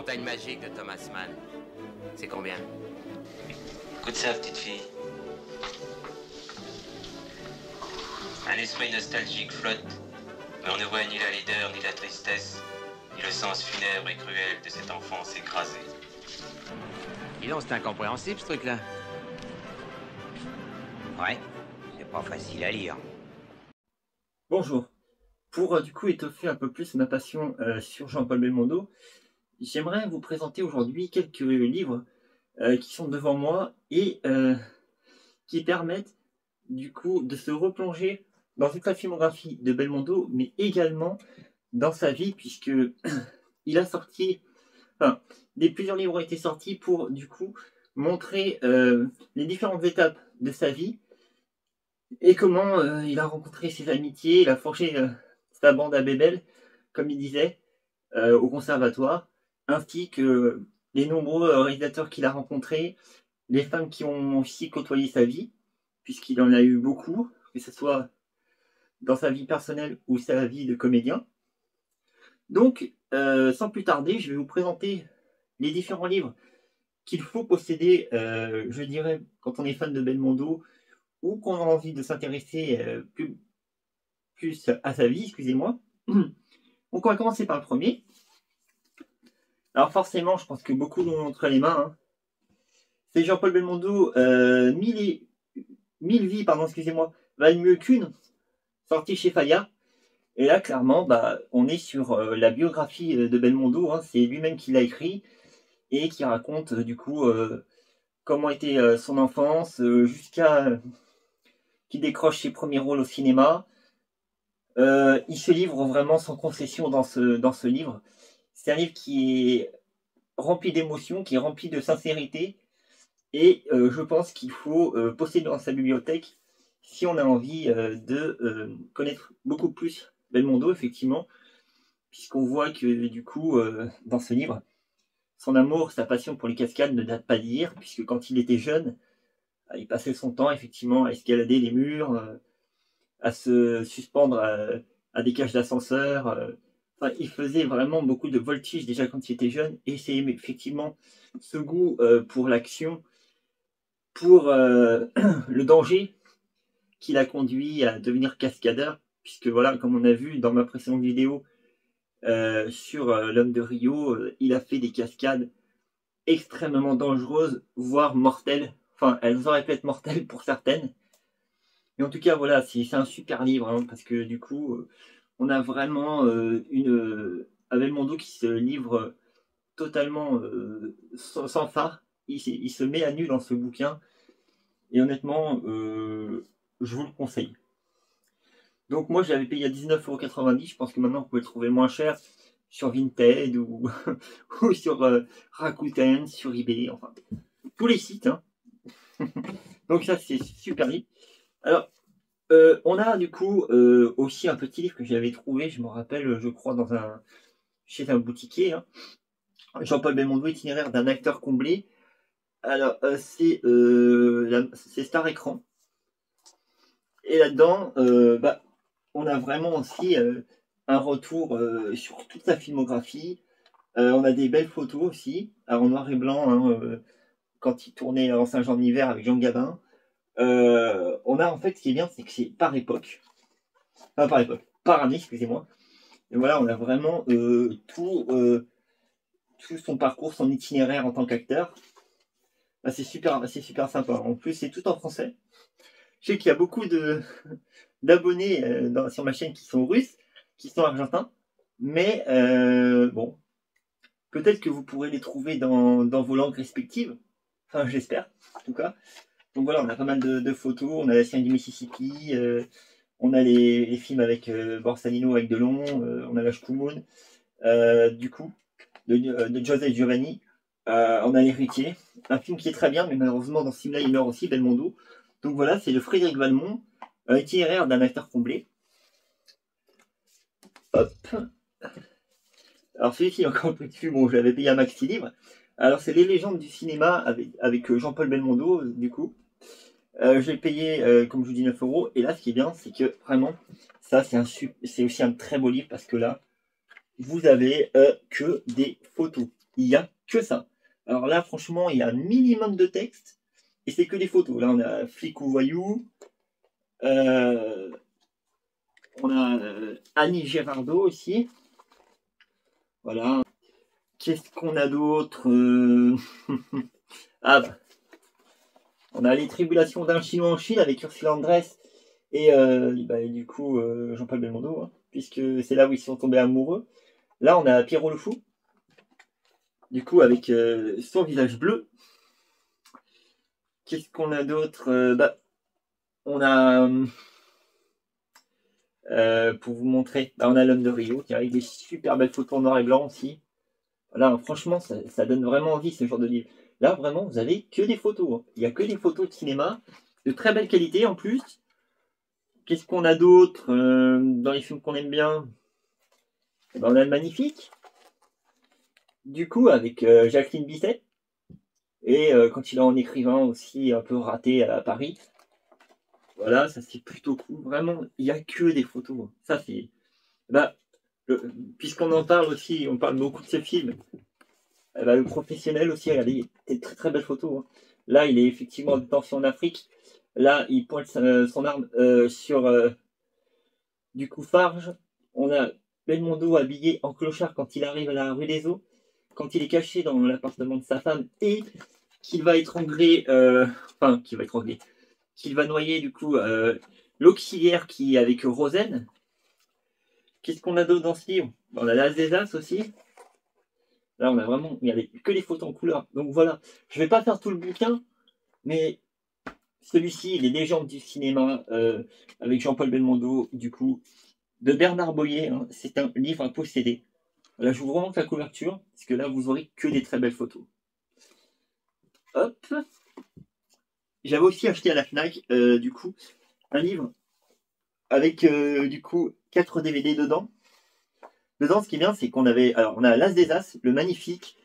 montagne magique de Thomas Mann. C'est combien? Écoute ça, petite fille. Un esprit nostalgique flotte, mais on ne voit ni la laideur, ni la tristesse, ni le sens funèbre et cruel de cette enfance écrasée. Dis donc, c'est incompréhensible, ce truc-là. Ouais, c'est pas facile à lire. Bonjour. Pour du coup étoffer un peu plus ma passion sur Jean-Paul Belmondo, j'aimerais vous présenter aujourd'hui quelques livres qui sont devant moi et qui permettent du coup de se replonger dans toute la filmographie de Belmondo, mais également dans sa vie, puisque il a sorti, plusieurs livres ont été sortis pour du coup montrer les différentes étapes de sa vie et comment il a rencontré ses amitiés, il a forgé sa bande à Bébel, comme il disait, au conservatoire, ainsi que les nombreux réalisateurs qu'il a rencontrés, les femmes qui ont aussi côtoyé sa vie, puisqu'il en a eu beaucoup, que ce soit dans sa vie personnelle ou sa vie de comédien. Donc, sans plus tarder, je vais vous présenter les différents livres qu'il faut posséder, je dirais, quand on est fan de Belmondo, ou qu'on a envie de s'intéresser plus à sa vie, excusez-moi. Donc on va commencer par le premier. Alors forcément, je pense que beaucoup l'ont entre les mains. Hein. C'est Jean-Paul Belmondo, 1000 vies, excusez-moi, valent mieux qu'une, sorti chez Fayard. Et là, clairement, on est sur la biographie de Belmondo. Hein. C'est lui-même qui l'a écrit et qui raconte du coup comment était son enfance jusqu'à qui décroche ses premiers rôles au cinéma. Il se livre vraiment sans concession dans ce livre. C'est un livre qui est rempli d'émotions, qui est rempli de sincérité, et je pense qu'il faut posséder dans sa bibliothèque si on a envie de connaître beaucoup plus Belmondo, effectivement, puisqu'on voit que du coup, dans ce livre, son amour, sa passion pour les cascades ne date pas d'hier, puisque quand il était jeune, il passait son temps effectivement à escalader les murs, à se suspendre à des cages d'ascenseur. Il faisait vraiment beaucoup de voltiges déjà quand il était jeune, et c'est effectivement ce goût pour l'action, pour le danger qui l'a conduit à devenir cascadeur, puisque voilà, comme on a vu dans ma précédente vidéo sur l'homme de Rio, il a fait des cascades extrêmement dangereuses, voire mortelles. Enfin, elles auraient pu être mortelles pour certaines. Mais en tout cas, voilà, c'est un super livre, hein, parce que du coup, on a vraiment un Belmondo qui se livre totalement sans phare. Il se met à nu dans ce bouquin. Et honnêtement, je vous le conseille. Donc moi, je l'avais payé à 19,90 €. Je pense que maintenant, vous pouvez le trouver moins cher sur Vinted ou, ou sur Rakuten, sur eBay, enfin, tous les sites. Hein. Donc ça, c'est super livre. Alors, on a du coup aussi un petit livre que j'avais trouvé, je me rappelle, je crois, chez un boutiquier. Hein. Jean-Paul Belmondo, itinéraire d'un acteur comblé. Alors, c'est Star Écran. Et là-dedans, on a vraiment aussi un retour sur toute sa filmographie. On a des belles photos aussi, en noir et blanc, hein, quand il tournait en Saint-Jean de l'hiver avec Jean Gabin. On a en fait, ce qui est bien, c'est que c'est par époque. Par année, excusez-moi. Et voilà, on a vraiment tout son parcours, son itinéraire en tant qu'acteur. C'est super sympa. En plus, c'est tout en français. Je sais qu'il y a beaucoup d'abonnés sur ma chaîne qui sont russes, qui sont argentins. Mais bon, peut-être que vous pourrez les trouver dans vos langues respectives. Enfin, j'espère, en tout cas. Donc voilà, on a pas mal de photos. On a la scène du Mississippi. On a les films avec Borsalino, avec Delon. On a l'Âge Moon, du coup, de Joseph Giovanni. On a L'Héritier. Un film qui est très bien, mais malheureusement, dans ce film-là, il meurt aussi, Belmondo. Donc voilà, c'est le Frédéric Valmont, itinéraire d'un acteur comblé. Hop. Alors celui-ci est encore plus dessus. Bon, je l'avais payé à Maxi Livre. Alors c'est Les légendes du cinéma avec Jean-Paul Belmondo, du coup. Je l'ai payé, comme je vous dis, 9 €. Et là, ce qui est bien, c'est que vraiment, ça, c'est aussi un très beau livre parce que là, vous avez que des photos. il n'y a que ça. Alors là, franchement, il y a un minimum de texte, et c'est que des photos. Là, on a Flic ou Voyou, on a Annie Girardot aussi. Voilà. Qu'est-ce qu'on a d'autre Ah bah, on a Les Tribulations d'un Chinois en Chine avec Ursula Andress et du coup Jean-Paul Belmondo, hein, puisque c'est là où ils sont tombés amoureux. Là, on a Pierrot le Fou, du coup avec son visage bleu. Qu'est-ce qu'on a d'autre on a, pour vous montrer, on a L'Homme de Rio, qui avec des super belles photos en noir et blanc aussi. Là, franchement, ça donne vraiment envie ce genre de livre. Là, vraiment, vous avez que des photos, hein. Il n'y a que des photos de cinéma, de très belle qualité en plus. Qu'est-ce qu'on a d'autre dans les films qu'on aime bien? On a Le Magnifique, du coup, avec Jacqueline Bisset. Et quand il est en écrivain aussi, un peu raté à Paris. Voilà, ça c'est plutôt cool. Vraiment, il n'y a que des photos. Ça, c'est. Bah, puisqu'on en parle aussi, on parle beaucoup de ce film. Le Professionnel aussi, regardez, il y a des très très belles photos, hein. Là, il est effectivement en détention en Afrique. Là, il pointe son arme sur du coup Farge. On a Belmondo habillé en clochard quand il arrive à la rue des Eaux, quand il est caché dans l'appartement de sa femme et qu'il va étrangler, qu'il va noyer du coup l'auxiliaire qui est avec Rosen. Qu'est-ce qu'on a d'autre dans ce livre? On a L'As des As aussi. Là, on a vraiment, regardez, que les photos en couleur. Donc voilà, je vais pas faire tout le bouquin, mais celui-ci, Les légendes du cinéma, avec Jean-Paul Belmondo, du coup, de Bernard Boyer, hein, c'est un livre à posséder. Là, je vous remonte la couverture, parce que là, vous aurez que des très belles photos. Hop. J'avais aussi acheté à la FNAC, du coup, un livre avec, du coup, 4 DVD dedans. Dedans, ce qui est bien, c'est qu'on avait, alors, on a L'As des As, Le Magnifique,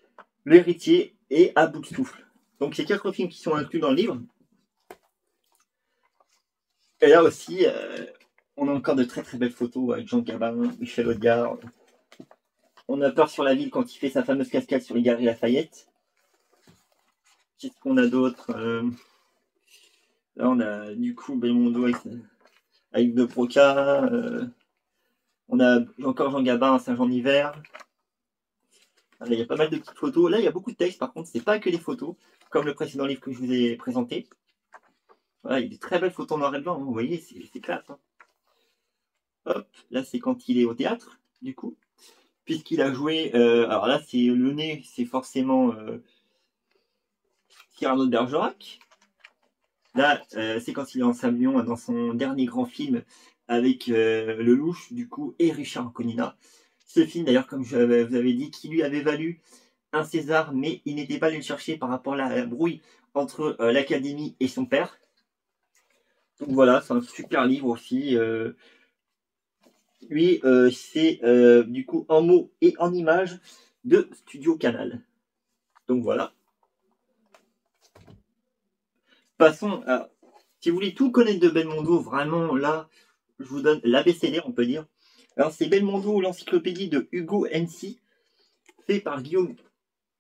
L'Héritier et À bout de souffle. Donc, c'est 4 films qui sont inclus dans le livre. Et là aussi, on a encore de très très belles photos avec Jean Gabin, Michel Audiard. On a Peur sur la ville quand il fait sa fameuse cascade sur les Galeries Lafayette. Qu'est-ce qu'on a d'autre Là, on a du coup Belmondo avec De Broca. On a encore Jean Gabin à Saint-Jean-d'Hiver. Là, il y a pas mal de petites photos. Là, il y a beaucoup de textes, par contre, c'est pas que les photos, comme le précédent livre que je vous ai présenté. Voilà, il y a des très belles photos en noir et blanc, hein, vous voyez, c'est classe. Hein. Hop, là, c'est quand il est au théâtre, du coup. Puisqu'il a joué. Alors là, c'est le nez, c'est forcément Cyrano de Bergerac. Là, c'est quand il est en Saint-Lyon dans son dernier grand film avec Lelouch, du coup, et Richard Anconina. Ce film, d'ailleurs, comme je vous avais dit, qui lui avait valu un César, mais il n'était pas allé le chercher par rapport à la brouille entre l'Académie et son père. Donc voilà, c'est un super livre aussi. Lui, c'est du coup en mots et en images de Studio Canal. Donc voilà. Passons à... Si vous voulez tout connaître de Belmondo, vraiment là, je vous donne l'ABCD, on peut dire. Alors c'est Belmondo, l'encyclopédie de Hugo Hensi, fait par Guillaume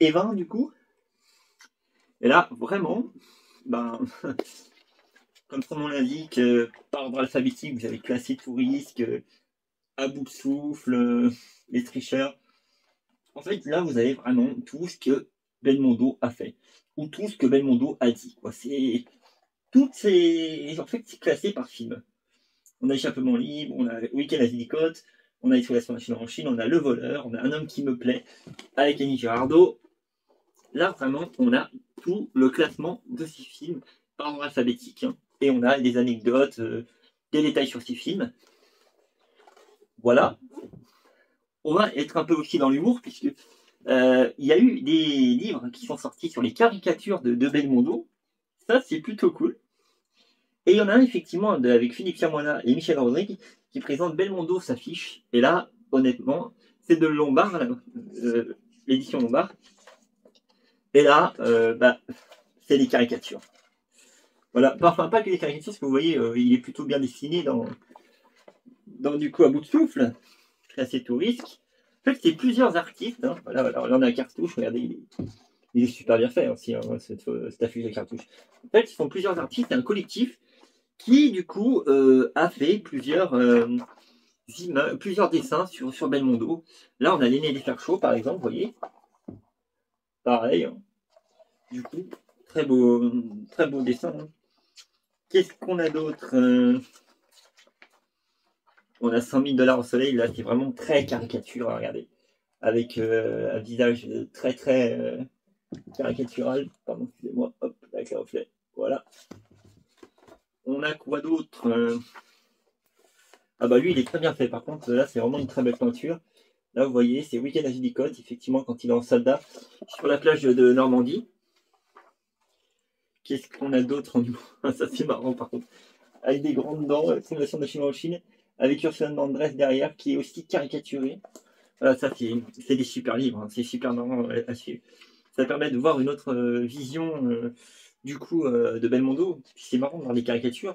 Evin, du coup. Et là, vraiment, comme son nom l'indique, par ordre alphabétique, vous avez classé tout risque, À bout de souffle, Les tricheurs. En fait, là, vous avez vraiment tout ce que Belmondo a fait, ou tout ce que Belmondo a dit. C'est toutes ces... En fait, c'est classé par film. On a Échappement libre, on a Week-end à Zillicote, on a Isolation nationale en Chine, on a Le voleur, on a Un homme qui me plaît, avec Annie Girardot. Là, vraiment, on a tout le classement de ces films par ordre alphabétique. Hein. Et on a des anecdotes, des détails sur ces films. Voilà. On va être un peu aussi dans l'humour, puisque il y a eu des livres qui sont sortis sur les caricatures de Belmondo. Ça, c'est plutôt cool. Et il y en a un, effectivement, avec Philippe Chamoina et Michel Rodrigue, qui présente Belmondo s'affiche. Et là, honnêtement, c'est de Lombard, l'édition Lombard. Et là, c'est des caricatures. Voilà, enfin pas que des caricatures, parce que vous voyez, il est plutôt bien dessiné dans du coup À bout de souffle, assez tout risque. fait, c'est plusieurs artistes. Hein. Voilà, là, on a un cartouche, regardez, il est super bien fait aussi, hein, cette affiche de cartouche. En fait, ils sont plusieurs artistes, un collectif qui, du coup, a fait plusieurs dessins sur Belmondo. Là, on a l'aîné des Fers Chauds, par exemple, vous voyez. Pareil. Hein. Du coup, très beau dessin. Hein. Qu'est-ce qu'on a d'autre On a 100 000 $ au soleil. Là, c'est vraiment très caricature, hein, regardez. Avec un visage très caricatural. Pardon, excusez-moi. Hop, avec le reflet. Voilà. On a quoi d'autre Ah bah lui, il est très bien fait. Par contre, là, c'est vraiment une très belle peinture. Là, vous voyez, c'est Week-end à Judicote, effectivement, quand il est en soldat sur la plage de Normandie. Qu'est-ce qu'on a d'autre en humour? Ça, c'est marrant, par contre. Avec des grandes dents, Fondation de Chine en Chine, avec Ursula Andress derrière, qui est aussi caricaturée. Voilà, ça, c'est des super livres. Hein. C'est super marrant à suivre. Ça permet de voir une autre vision, du coup, de Belmondo. C'est marrant de voir des caricatures.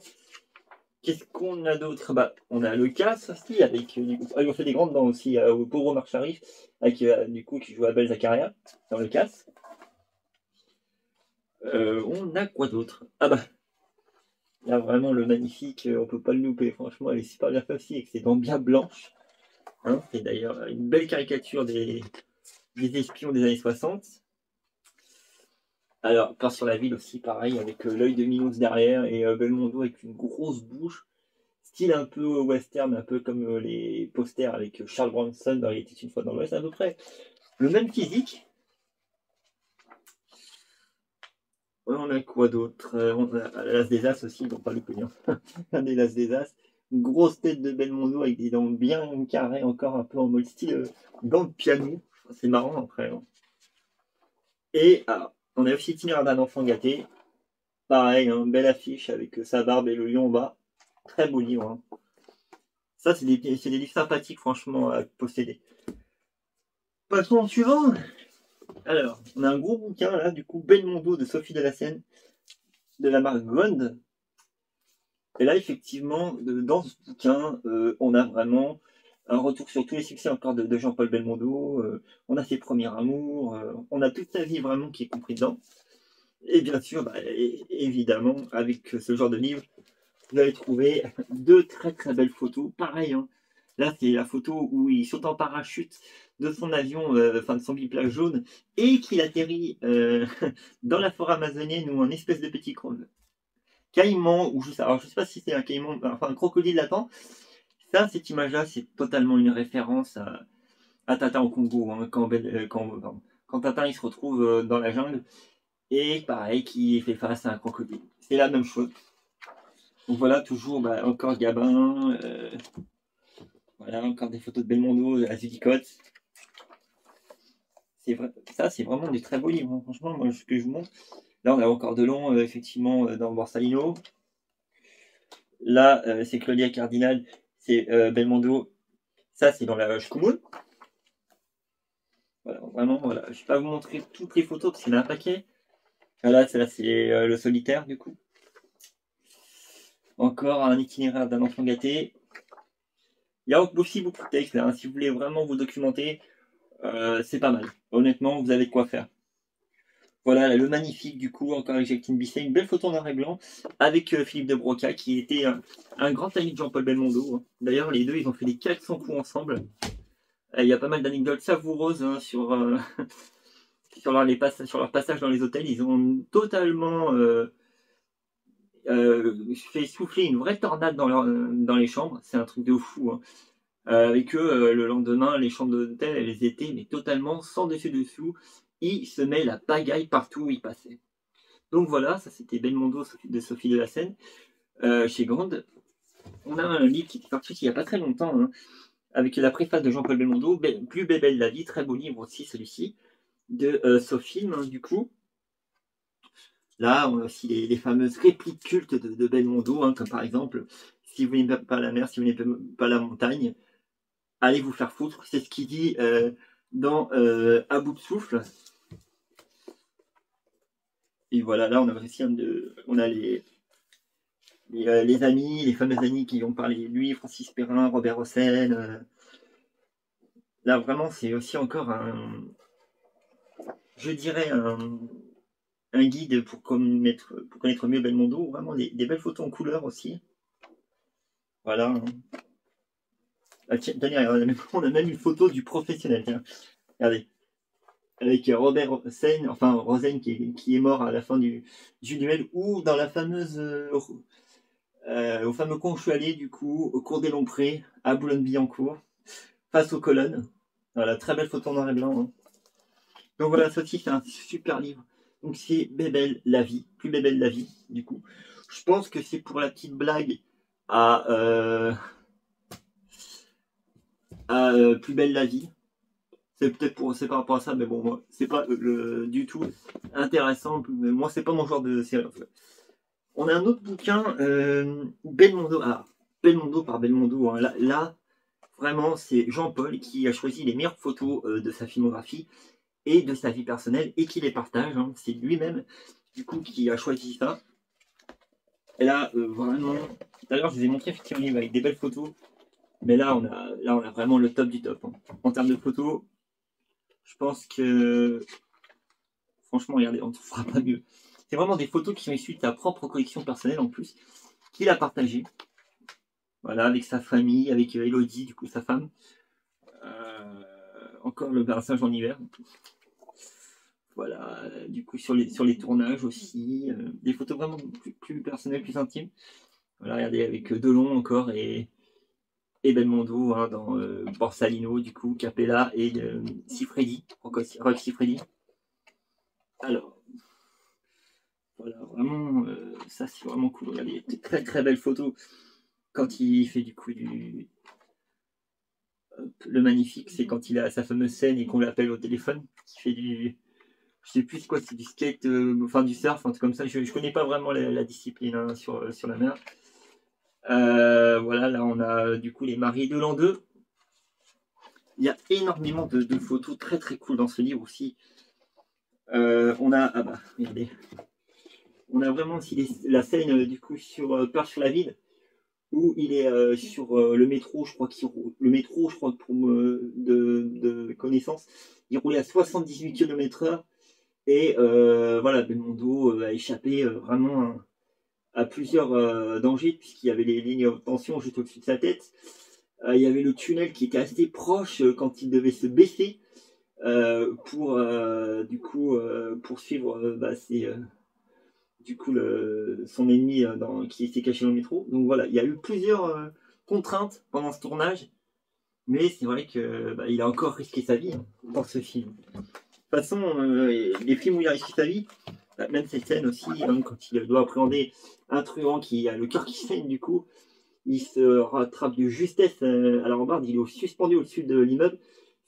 Qu'est-ce qu'on a d'autre bah, on a le casse aussi, avec on fait des grandes dents aussi, au pauvre Marc Sharif, avec du coup qui joue Abel Zakaria dans le casse. On a quoi d'autre Ah bah, là vraiment le magnifique, on peut pas le louper, franchement elle est super bien faite aussi, avec ses dents bien blanches. Hein, c'est d'ailleurs une belle caricature des espions des années 60. Alors, part sur la ville aussi, pareil, avec l'œil de Minos derrière et Belmondo avec une grosse bouche. Style un peu western, un peu comme les posters avec Charles Bronson dans Il était une fois dans l'Ouest, à peu près le même physique. On a quoi d'autre On a l'As des As aussi, donc pas le connu. Un des L'As des As. Une grosse tête de Belmondo avec des dents bien carrées, encore un peu en mode style dents de piano. C'est marrant après. Hein. Et on a aussi Itinéraire d'un enfant gâté. Pareil, hein, belle affiche avec sa barbe et le lion en bas. Très beau livre. Hein. Ça, c'est des livres sympathiques, franchement, à posséder. Passons au suivant. Alors, on a un gros bouquin, là, du coup, Belmondo de Sophie Delassène, de la marque Gond. Et là, effectivement, dans ce bouquin, on a vraiment un retour sur tous les succès encore de Jean-Paul Belmondo. On a ses premiers amours. On a toute sa vie vraiment qui est compris dedans. Et bien sûr, bah, évidemment, avec ce genre de livre, vous allez trouver deux très belles photos. Pareil, hein. Là, c'est la photo où il saute en parachute de son avion, enfin de son biplane jaune, et qu'il atterrit dans la forêt amazonienne ou un espèce de petit caïman, ou alors je sais pas si c'est un caïman, enfin un crocodile latent. Ça, cette image-là, c'est totalement une référence à Tintin au Congo, hein, quand Tintin il se retrouve dans la jungle, et pareil, qui fait face à un crocodile. C'est la même chose. Donc voilà, toujours bah, encore Gabin. Voilà, encore des photos de Belmondo, à Zudicote. Ça, c'est vraiment des très beaux livres. Hein. Franchement, moi, ce que je vous montre. Là, on a encore Delon, effectivement, dans Borsalino. Là, c'est Claudia Cardinal, c'est Belmondo. Ça, c'est dans la Shkumun. Voilà, vraiment, voilà. Je ne vais pas vous montrer toutes les photos parce qu'il y en a un paquet. Voilà, c'est le solitaire, du coup. Encore un itinéraire d'un enfant gâté. Il y a aussi beaucoup de textes là. Hein. Si vous voulez vraiment vous documenter, c'est pas mal. Honnêtement, vous avez de quoi faire. Voilà, le magnifique du coup, encore avec Jacqueline Bisset, une belle photo en noir et blanc, avec Philippe de Broca, qui était un grand ami de Jean-Paul Belmondo. Hein. D'ailleurs, les deux, ils ont fait des 400 coups ensemble. Il y a pas mal d'anecdotes savoureuses hein, sur leur passage dans les hôtels. Ils ont totalement fait souffler une vraie tornade dans les chambres. C'est un truc de fou. Hein. Avec eux, le lendemain, les chambres d'hôtel, elles étaient mais totalement sans dessus-dessous. Il se met la pagaille partout où il passait. Donc voilà, ça c'était Belmondo de Sophie Delassène chez Grande. On a un livre qui est sorti il n'y a pas très longtemps, hein, avec la préface de Jean-Paul Belmondo, Plus belle la vie, très beau livre aussi celui-ci, de Sophie, hein, du coup. Là, on a aussi les fameuses répliques cultes de Belmondo, hein, comme par exemple, si vous n'aimez pas la mer, si vous n'aimez pas la montagne, allez vous faire foutre. C'est ce qu'il dit dans À bout de souffle. Et voilà, là, on a aussi on a les amis, les fameux amis qui ont parlé de lui, Francis Perrin, Robert Hossein. Là, vraiment, c'est aussi encore je dirais, un guide pour connaître mieux Belmondo. Vraiment, des belles photos en couleur aussi. Voilà, hein. Ah, tiens, Daniel, on a même une photo du professionnel. Tiens, regardez. Avec Robert Hossein, enfin Rosen qui est mort à la fin du duel, ou dans la fameuse au fameux camp où je suis allé, du coup, au cours des Longs Prés, à Boulogne-Billancourt, face aux colonnes. Voilà, très belle photo en noir et blanc, hein. Donc voilà, ça aussi c'est un super livre. Donc c'est Bébel la vie, plus Bébel la vie, du coup. Je pense que c'est pour la petite blague à, euh, à Plus belle la vie. C'est par rapport à ça, mais bon, moi, c'est pas du tout intéressant. Mais moi, c'est pas mon genre de série. En fait. On a un autre bouquin, Belmondo. Ah, Belmondo par Belmondo, hein. Là, vraiment, c'est Jean-Paul qui a choisi les meilleures photos de sa filmographie et de sa vie personnelle et qui les partage, hein. C'est lui-même, du coup, qui a choisi ça. Et là, vraiment, tout à l'heure, je vous ai montré effectivement avec des belles photos. Mais là, on a vraiment le top du top, hein. En termes de photos, je pense que franchement, regardez, on ne trouvera pas mieux. C'est vraiment des photos qui sont issues de sa propre collection personnelle en plus, qu'il a partagé. Voilà, avec sa famille, avec Elodie, du coup, sa femme. Encore le berçage en hiver. Voilà, du coup, sur les tournages aussi. Des photos vraiment plus personnelles, plus intimes. Voilà, regardez, avec Delon encore et Belmondo, hein, dans Borsalino, du coup, Capella et Siffredi, Rock Siffredi. Alors, voilà, vraiment, ça c'est vraiment cool. Regardez, très très belle photo quand il fait du coup le magnifique, c'est quand il a sa fameuse scène et qu'on l'appelle au téléphone, qui fait je sais plus quoi, c'est du skate, enfin du surf, un truc comme ça. Je connais pas vraiment la discipline, hein, sur la mer. Voilà, là on a du coup les maris de l'an 2. Il y a énormément de photos très très cool dans ce livre aussi. On a, ah bah, regardez, on a vraiment aussi la scène du coup sur Peur sur la ville où il est sur le métro, je crois le métro, je crois pour de connaissance, il roulait à 78 km/h et voilà, Belmondo a échappé vraiment à plusieurs dangers puisqu'il y avait les lignes de tension juste au-dessus de sa tête. Il y avait le tunnel qui était assez proche quand il devait se baisser pour du coup poursuivre du coup son ennemi qui s'est caché dans le métro. Donc voilà, il y a eu plusieurs contraintes pendant ce tournage, mais c'est vrai que il a encore risqué sa vie, hein, dans ce film. De toute façon, les films où il a risqué sa vie, même cette scène aussi, hein, quand il doit appréhender un truand qui a le cœur qui saigne, du coup, il se rattrape de justesse à la rambarde, il est suspendu au-dessus de l'immeuble.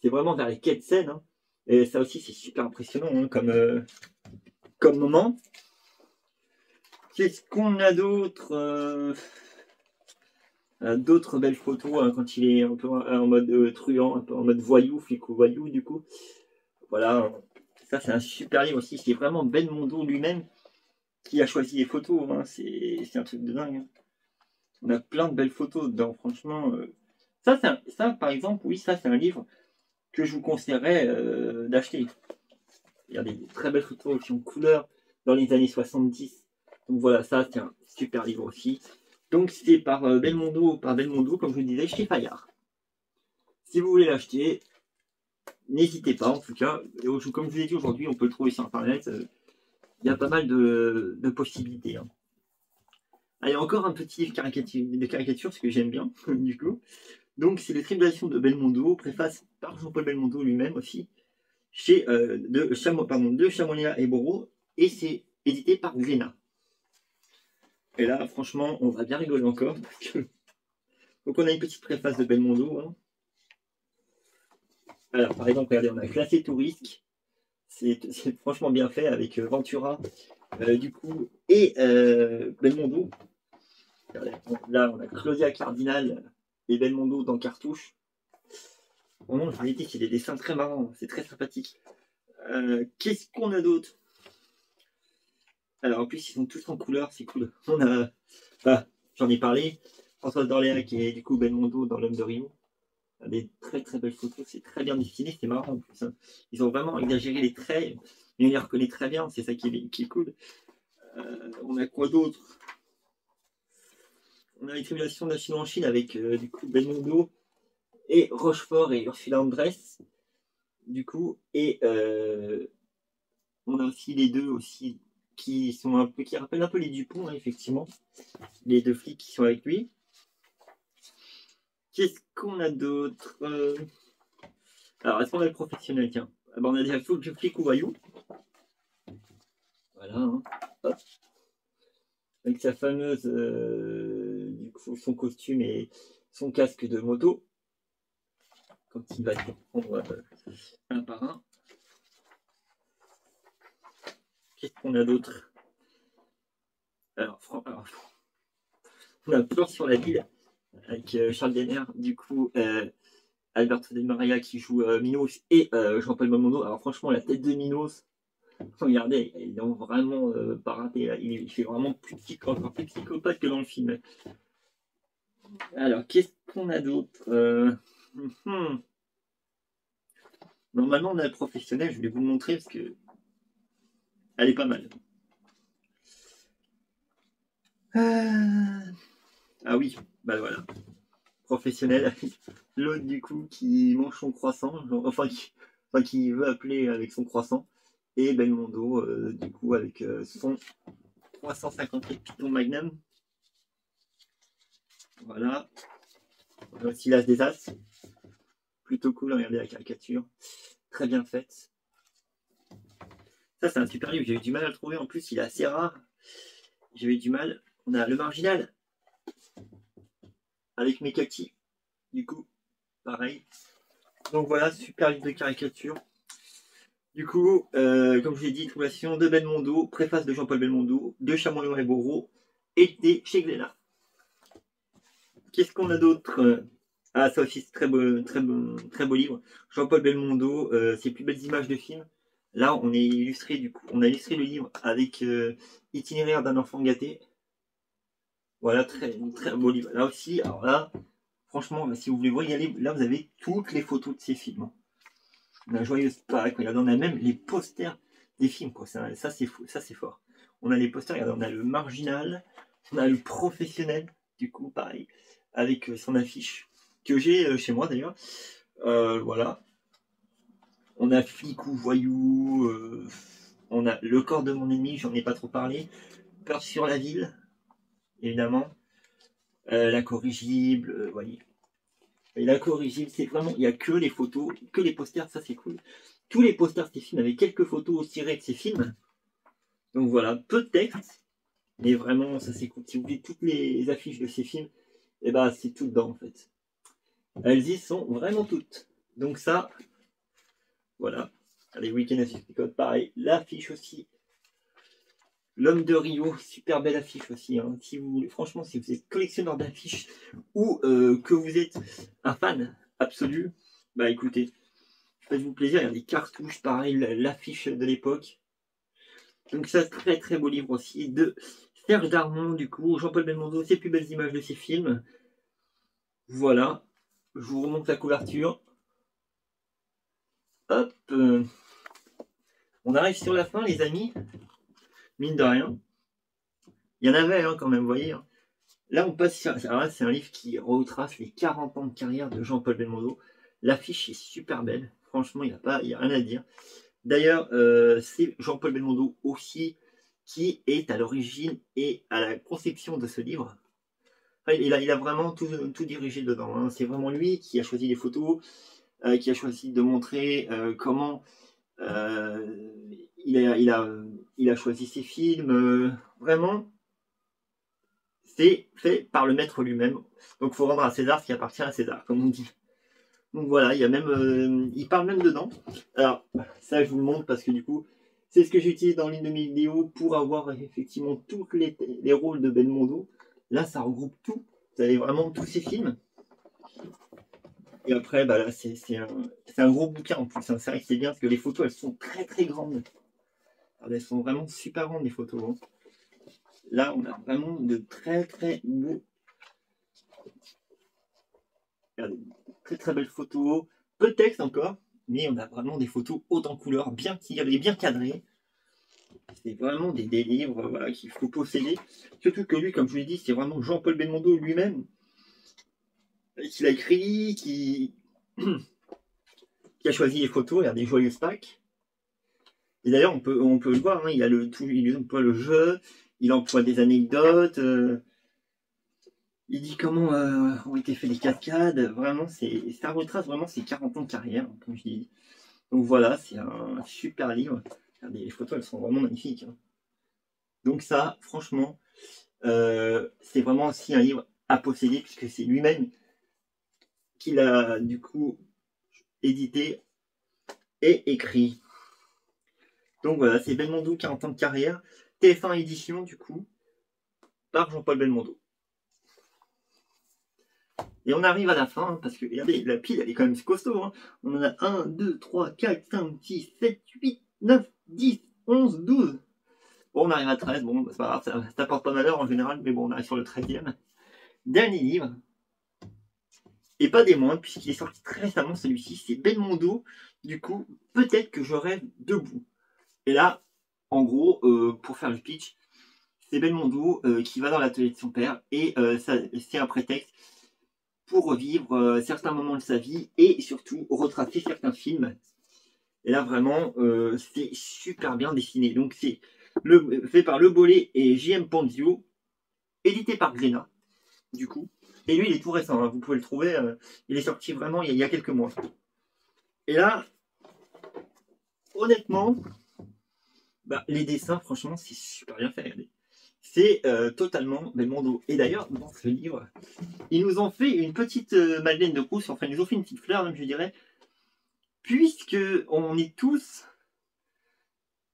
C'est vraiment vers les quais de Seine, hein. Et ça aussi, c'est super impressionnant, hein, comme moment. Qu'est-ce qu'on a d'autre d'autres belles photos, hein, quand il est un peu en mode truand, un peu en mode voyou, flic ou voyou, du coup. Voilà, ça c'est un super livre aussi. C'est vraiment Belmondo lui-même qui a choisi les photos, hein. C'est un truc de dingue, hein. On a plein de belles photos dedans, franchement. Ça, par exemple, oui, ça c'est un livre que je vous conseillerais d'acheter. Il y a des très belles photos qui ont couleur dans les années 70. Donc voilà, ça c'est un super livre aussi. Donc c'est par Belmondo, comme je vous disais, chez Fayard. Si vous voulez l'acheter, n'hésitez pas en tout cas. Comme je vous l'ai dit aujourd'hui, on peut le trouver sur internet. Il y a pas mal de possibilités, hein. Ah, il y a encore un petit livre de caricature, ce que j'aime bien, du coup. Donc c'est les tribulations de Belmondo, préface par Jean-Paul Belmondo lui-même aussi, de Chamolia et Borot, et c'est édité par Glénat. Et là, franchement, on va bien rigoler encore. Donc on a une petite préface de Belmondo, hein. Alors par exemple, regardez, on a Classé tout risque. C'est franchement bien fait avec Ventura, du coup, et Belmondo. Regardez, là, on a Claudia Cardinal et Belmondo dans cartouche. Vraiment, je vous l'ai dit, c'est des dessins très marrants, c'est très sympathique. Qu'est-ce qu'on a d'autre? Alors en plus, ils sont tous en couleur, c'est cool. On a, j'en ai parlé, Françoise d'Orléans qui est du coup Belmondo dans L'Homme de Rio. Des très très belles photos, c'est très bien dessiné, c'est marrant en plus. Hein. Ils ont vraiment exagéré les traits, mais on les reconnaît très bien, c'est ça qui est cool. On a quoi d'autre? On a les tribulations de la Chine en Chine avec du coup Belmondo et Rochefort et Ursula Andress, du coup, et on a aussi les deux aussi qui sont un peu, qui rappellent un peu les Dupont, hein, effectivement, les deux flics qui sont avec lui. Qu'est-ce qu'on a d'autre? Alors, est-ce qu'on a le professionnel? Tiens, ah ben, on a déjà le flic ou voyou. Voilà, hein. Hop. Avec sa fameuse, du coup, son costume et son casque de moto, quand il va prendre un par un. Qu'est-ce qu'on a d'autre? Alors, on a Plan sur la ville avec Charles Denner, du coup, Alberto De Maria qui joue Minos et Jean-Paul Belmondo. Alors, franchement, la tête de Minos, regardez, ils l'ont vraiment pas raté. Là. Il fait vraiment encore plus psychopathe que dans le film. Alors, qu'est-ce qu'on a d'autre Normalement, on a le professionnel, je vais vous le montrer parce que elle est pas mal. Ah oui, bah voilà. Professionnel, l'autre du coup qui mange son croissant, genre, qui veut appeler avec son croissant, et Belmondo du coup avec son 358 Python Magnum. Voilà. On a aussi l'As des As. Plutôt cool, regardez la caricature. Très bien faite. Ça c'est un super livre, j'ai eu du mal à le trouver, en plus il est assez rare. J'ai eu du mal. On a Le Marginal avec Mekaki, du coup, pareil. Donc voilà, super livre de caricature. Du coup, comme je l'ai dit, trouvation de Belmondo, préface de Jean-Paul Belmondo, de Chamois et Bourreau, et chez Glénat. Qu'est-ce qu'on a d'autre? Ah, ça aussi, c'est très beau livre. Jean-Paul Belmondo, ses plus belles images de films. Là, on est illustré, du coup, on a illustré le livre avec Itinéraire d'un enfant gâté. Voilà, très beau livre. Là aussi, alors là, franchement, si vous voulez voir, là, vous avez toutes les photos de ces films. La joyeuse Pâques, regardez, on a même les posters des films, quoi. Ça c'est fou, ça c'est fort. On a les posters, regardez, on a le Marginal, on a le Professionnel, du coup, pareil, avec son affiche, que j'ai chez moi d'ailleurs. Voilà. On a Flic ou Voyou, on a Le corps de mon ennemi, j'en ai pas trop parlé. Peur sur la ville, évidemment. L'incorrigible, voyez. Et l'incorrigible, c'est vraiment, il n'y a que les photos, que les posters, ça c'est cool. Tous les posters de ces films avec quelques photos tirées de ces films. Donc voilà, peu de texte, mais vraiment, ça c'est cool. Si vous voulez toutes les affiches de ces films, et bah c'est tout dedans en fait. Elles y sont vraiment toutes. Donc ça, voilà. Allez, Week-end à Picote, pareil. L'affiche aussi. L'homme de Rio, super belle affiche aussi. Hein. Si vous voulez, franchement, si vous êtes collectionneur d'affiches ou que vous êtes un fan absolu, bah écoutez, faites-vous plaisir. Il y a des cartouches, pareil, l'affiche de l'époque. Donc ça, très beau livre aussi de Serge Darmon, du coup, Jean-Paul Belmondo, ses plus belles images de ses films. Voilà, je vous remonte la couverture. Hop, on arrive sur la fin, les amis. Mine de rien. Il y en avait quand même, vous voyez. Hein. Là, on passe sur... Alors là, c'est un livre qui retrace les 40 ans de carrière de Jean-Paul Belmondo. L'affiche est super belle. Franchement, il n'y a rien à dire. D'ailleurs, c'est Jean-Paul Belmondo aussi qui est à l'origine et à la conception de ce livre. Enfin, il a vraiment tout dirigé dedans. Hein. C'est vraiment lui qui a choisi les photos, qui a choisi de montrer comment il a choisi ses films. Vraiment, c'est fait par le maître lui-même. Donc il faut rendre à César ce qui appartient à César, comme on dit. Donc voilà, il y a même, il parle même dedans. Alors ça, je vous le montre parce que du coup, c'est ce que j'ai utilisé dans l'une de mes vidéos pour avoir effectivement tous les rôles de Belmondo. Là, ça regroupe tout. Vous avez vraiment tous ces films. Et après, bah là, c'est un gros bouquin en plus. Hein. C'est vrai que c'est bien parce que les photos, elles sont très grandes. Alors, elles sont vraiment super grandes, les photos. Hein. Là, on a vraiment de très beaux. Regardez, très très belles photos, peu de texte encore, mais on a vraiment des photos hautes en couleur, bien tirées, bien cadrées. C'est vraiment des livres voilà, qu'il faut posséder. Surtout que lui, comme je vous l'ai dit, c'est vraiment Jean-Paul Belmondo lui-même qui l'a écrit, qui a choisi les photos. Il y a des joyeuses Pâques. Et d'ailleurs, on peut le voir, hein, il emploie le jeu, il emploie des anecdotes, il dit comment ont été fait les cascades. Vraiment, ça retrace vraiment ses 40 ans de carrière, comme je dis. Donc voilà, c'est un super livre. Regardez, les photos, elles sont vraiment magnifiques. Hein. Donc ça, franchement, c'est vraiment aussi un livre à posséder, puisque c'est lui-même qui l'a, du coup, édité et écrit. Donc voilà, c'est Belmondo, 40 ans de carrière, TF1 édition, du coup, par Jean-Paul Belmondo. Et on arrive à la fin, hein, parce que regardez, la pile elle est quand même costaud. Hein. On en a 1, 2, 3, 4, 5, 6, 7, 8, 9, 10, 11, 12. Bon, on arrive à 13, bon, c'est pas grave, ça porte pas malheur en général, mais bon, on arrive sur le 13e. Dernier livre, et pas des moindres, puisqu'il est sorti très récemment, celui-ci, c'est Belmondo, du coup, peut-être que je rêve debout. Et là, en gros, pour faire le pitch, c'est Belmondo qui va dans l'atelier de son père, et c'est un prétexte pour revivre certains moments de sa vie et surtout retracer certains films. Et là vraiment c'est super bien dessiné. Donc c'est fait par Le Bollé et J.M. Ponzio, édité par Glénat du coup. Et lui il est tout récent, hein, vous pouvez le trouver, il est sorti vraiment il y a quelques mois. Et là, honnêtement, les dessins franchement c'est super bien fait. Regardez. C'est totalement Belmondo. Et d'ailleurs, dans ce livre, ils nous ont fait une petite Madeleine de Proust, enfin ils nous ont fait une petite fleur, même je dirais, puisque on est tous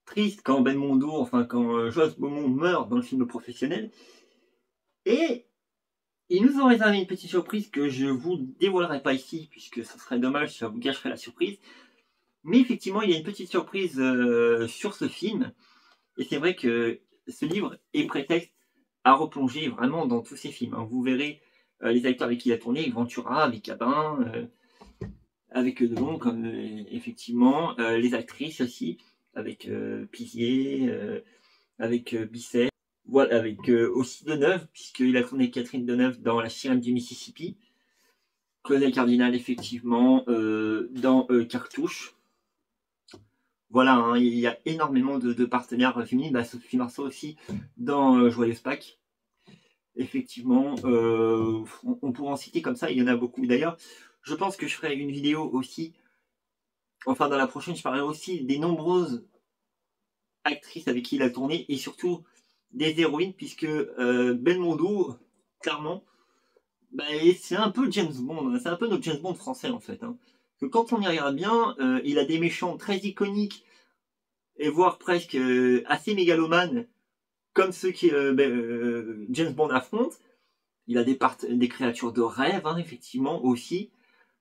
tristes quand Belmondo, enfin quand Joss Beaumont meurt dans le film professionnel. Et ils nous ont réservé une petite surprise que je vous dévoilerai pas ici, puisque ce serait dommage, ça vous gâcherait la surprise. Mais effectivement, il y a une petite surprise sur ce film. Et c'est vrai que ce livre est prétexte à replonger vraiment dans tous ces films. Hein. Vous verrez les acteurs avec qui il a tourné, avec Ventura, avec Gabin, avec Delon, comme effectivement, les actrices aussi, avec Pizier, avec Bisset, voilà, avec aussi Deneuve, puisqu'il a tourné Catherine Deneuve dans La Sirène du Mississippi, Claudel Cardinal, effectivement, dans Cartouche. Voilà, hein, il y a énormément de partenaires féminines, Sophie Marceau aussi dans Joyeuse Pâques. Effectivement, on pourrait en citer comme ça, il y en a beaucoup. D'ailleurs, je pense que je ferai une vidéo aussi, enfin dans la prochaine, je parlerai aussi des nombreuses actrices avec qui il a tourné et surtout des héroïnes, puisque Belmondo, clairement, c'est un peu James Bond, c'est un peu notre James Bond français en fait. Hein. Que quand on y regarde bien, il a des méchants très iconiques et voire presque assez mégalomanes, comme ceux que James Bond affronte. Il a des créatures de rêve, hein, effectivement, aussi,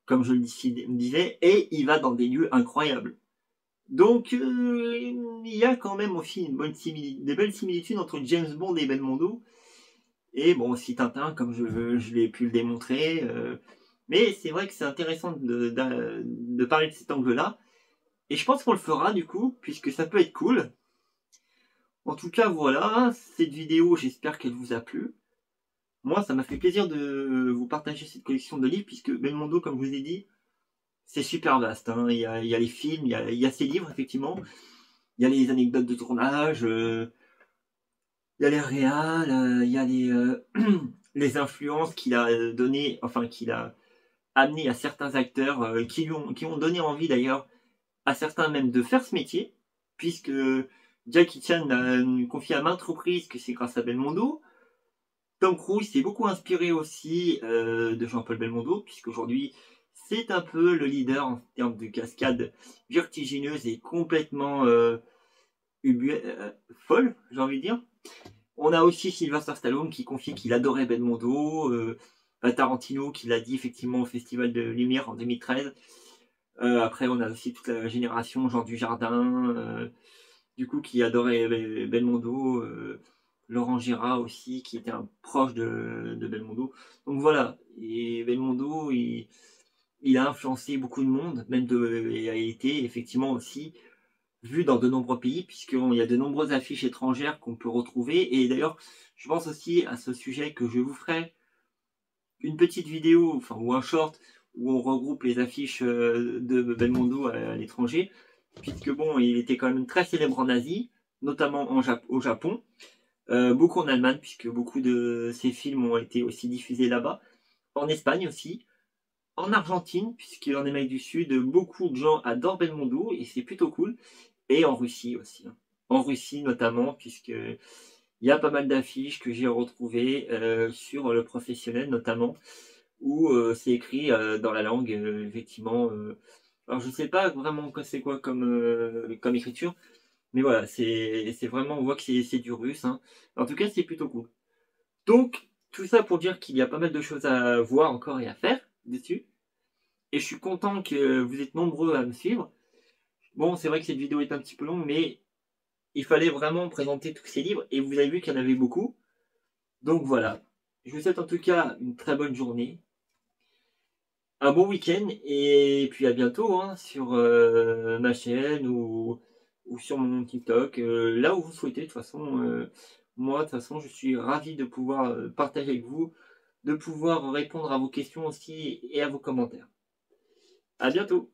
comme je le disais, et il va dans des lieux incroyables. Donc, il y a quand même aussi des belles similitudes entre James Bond et Belmondo. Et bon, aussi Tintin, comme je l'ai pu le démontrer. Mais c'est vrai que c'est intéressant de parler de cet angle-là. Et je pense qu'on le fera, du coup, puisque ça peut être cool. En tout cas, voilà, cette vidéo, j'espère qu'elle vous a plu. Moi, ça m'a fait plaisir de vous partager cette collection de livres, puisque Belmondo, comme je vous ai dit, c'est super vaste. Hein. Il y a les films, il y a ses livres, effectivement. Il y a les anecdotes de tournage, il y a les réals, il y a les influences qu'il a données, enfin qu'il a amené à certains acteurs, qui ont donné envie d'ailleurs à certains même de faire ce métier, puisque Jackie Chan a confié à maintes reprises que c'est grâce à Belmondo. Tom Cruise s'est beaucoup inspiré aussi de Jean-Paul Belmondo, puisqu'aujourd'hui c'est un peu le leader en termes de cascade vertigineuse et complètement folle, j'ai envie de dire. On a aussi Sylvester Stallone qui confie qu'il adorait Belmondo, Tarantino qui l'a dit effectivement au Festival de Lumière en 2013. Après on a aussi toute la génération Jean Dujardin, du coup qui adorait Belmondo. Laurent Gérard aussi, qui était un proche de Belmondo. Donc voilà, et Belmondo, il a influencé beaucoup de monde, et a été effectivement aussi vu dans de nombreux pays, puisqu'il y a de nombreuses affiches étrangères qu'on peut retrouver. Et d'ailleurs, je pense aussi à ce sujet que je vous ferai une petite vidéo, enfin, ou un short, où on regroupe les affiches de Belmondo à l'étranger, puisque bon, il était quand même très célèbre en Asie, notamment au Japon, beaucoup en Allemagne, puisque beaucoup de ses films ont été aussi diffusés là-bas, en Espagne aussi, en Argentine, puisqu'en Amérique du Sud, beaucoup de gens adorent Belmondo, et c'est plutôt cool, et en Russie aussi. En Russie notamment, puisque il y a pas mal d'affiches que j'ai retrouvées sur le professionnel notamment, où c'est écrit dans la langue, effectivement. Alors je sais pas vraiment c'est quoi comme écriture, mais voilà, c'est vraiment, on voit que c'est du russe. Hein. En tout cas, c'est plutôt cool. Donc, tout ça pour dire qu'il y a pas mal de choses à voir encore et à faire dessus. Et je suis content que vous êtes nombreux à me suivre. Bon, c'est vrai que cette vidéo est un petit peu longue, mais il fallait vraiment présenter tous ces livres, et vous avez vu qu'il y en avait beaucoup. Donc voilà. Je vous souhaite en tout cas une très bonne journée, un bon week-end, et puis à bientôt hein, sur ma chaîne ou sur mon TikTok, là où vous souhaitez. De toute façon, moi, de toute façon, je suis ravi de pouvoir partager avec vous, de pouvoir répondre à vos questions aussi et à vos commentaires. À bientôt.